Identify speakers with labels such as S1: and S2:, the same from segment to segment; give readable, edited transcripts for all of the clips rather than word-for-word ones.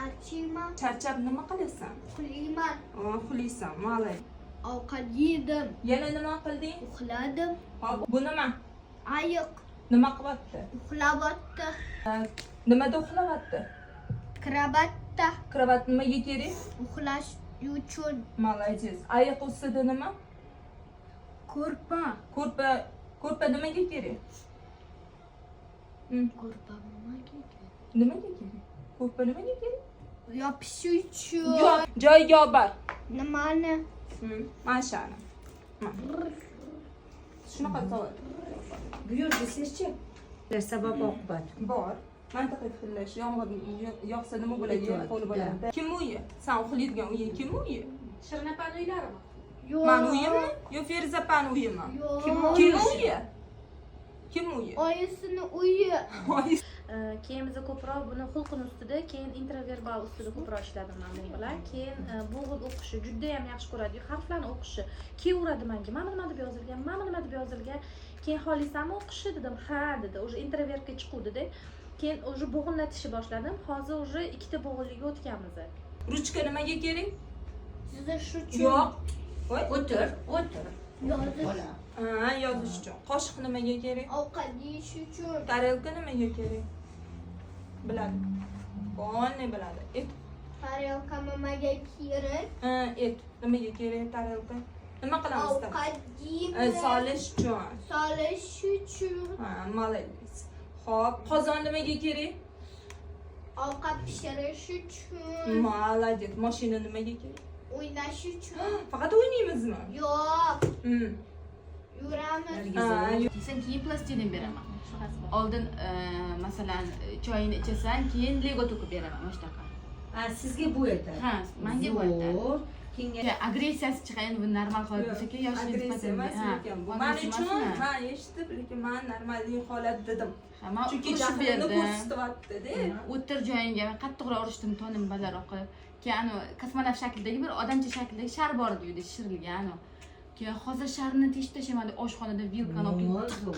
S1: Charchayman.
S2: Charchab nima qilasan?
S1: Uxlayman.
S2: Uxlaysan, malay.
S1: Ovqat yedim.
S2: Yana nima qilding?
S1: Uxladim.
S2: Hop, bu nima?
S1: Ayiq
S2: Nima qilyapti?
S1: uxlayapti.
S2: Nimada uxlayapti?
S1: Kravatda
S2: Kravat nimaga kerak?
S1: uxlash uchun.
S2: Молодец. Ayiq ustida nima?
S1: Ko'rpa.
S2: Ko'rpa nimaga kerak?
S1: Ko'rpa nimaga kerak?
S2: Nimaga kerak? Ko'rpa nimaga kerak?
S1: Yopish uchun.
S2: Yo'q, joyiga olib bor.
S1: Nimani?
S2: Mana shuni. Shunaqa savol.
S3: Buyur desangchi. Sabab oqibat.
S2: Bor. Mantiqiy fikrlash, yomg'ir yog'sa nima bo'ladi? Yer qo'li bo'ladi. Kim uyi? Sen uxlaydigan uyi kim uyi?
S4: Shirin opani uylarimi?
S1: Yo'q.
S2: Men uyimmi? Yo Feruza opani uyimi?
S1: Yo'q.
S2: Kim uyi? Kim uyi?
S1: Oyisini uyi.
S4: Keyin biz ko'proq buni xulqini ustida, keyin introverbal ustida ko'proq ishladim men bu bilan. Keyin bo'g'ib o'qishi juda ham yaxshi ko'radi. Harflarni o'qishi kelaveradi menga. Mana nima deb yozilgan, mana nima deb yozilgan. Keyin xohlaysanmi o'qishi dedim. Ha dedi. O'sha introvertga chiquvdi-da. Keyin o'sha bo'g'inlatishni boshladim. Hozir o'sha ikkita bo'g'inlikka o'tganmiz.
S2: Ruchka nimaga kerak?
S1: Chizish uchun.
S2: Yo'q.
S3: O'tir.
S1: Yozish.
S2: Ha, yozish uchun. Qoshiq nimaga kerak?
S1: Ovqat yeyish uchun.
S2: Tarelka nimaga kerak? Biladi. Qonni biladi. Et.
S1: Tarelka nimaga kerak?
S2: Et. Nimaga kerak tarelka? Nima qilamiz?
S1: Ovqat yeymiz.
S2: Solish uchun.
S1: Solish uchun.
S2: Ha, молодец. Xo'p, qozon nimaga kerak?
S1: Ovqat pishirish uchun.
S2: Молодец. Mashina nimaga kerak?
S1: O'ynash uchun.
S2: Faqat o'ynaymiz-mi?
S1: Yo'q. Yuramiz.
S5: Sen keyin plastilin beraman. Oldin masalan choyini ichasan, keyin Lego to'kib beraman mana shunaqa.
S3: Ha, sizga bu aytadi.
S5: Ha, menga bu aytadi.
S3: Kengash
S5: Agressiyasi chiqadi, bu normal holat bo'lsa-ku, yoshlik
S2: Agressiya emas lekin bu. Men uchun men eshitib, lekin men normalniy holat dedim.
S5: Men
S2: Chunki
S5: urishib
S2: jahlni
S5: berdim.
S2: ko'rsatyapti-da.
S5: O'tir joyingga qattiqroq urishdim, tonim balandroq qilib. Keyin kosmonavt shaklidagi bir odamcha shaklidagi shar bor edi uyda shishirilgan. Keyin hozir sharni teshib tashlamadim, oshxonada vilkani olib tiqib.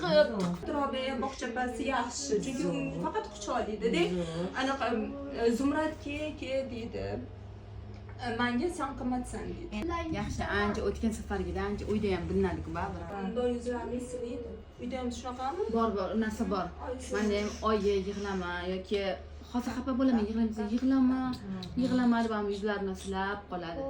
S2: Robiya bog'chapasi yaxshi, chunki u faqat quchoqlaydi-da. Anaqa Zumrad ke deydi. Menga sen qimmatsan deydi.
S5: Yaxshi, ancha o'tgan safargida ancha uyda ham bilinadik baribir.
S2: Doyuzlarni siliydi. Uyda ham shunaqami?
S5: Bor, narsa bor. Menda ham oyi yig'lama yoki hozir xafa bo'laman, yig'lama deb ham yuzlarini silab qoladi.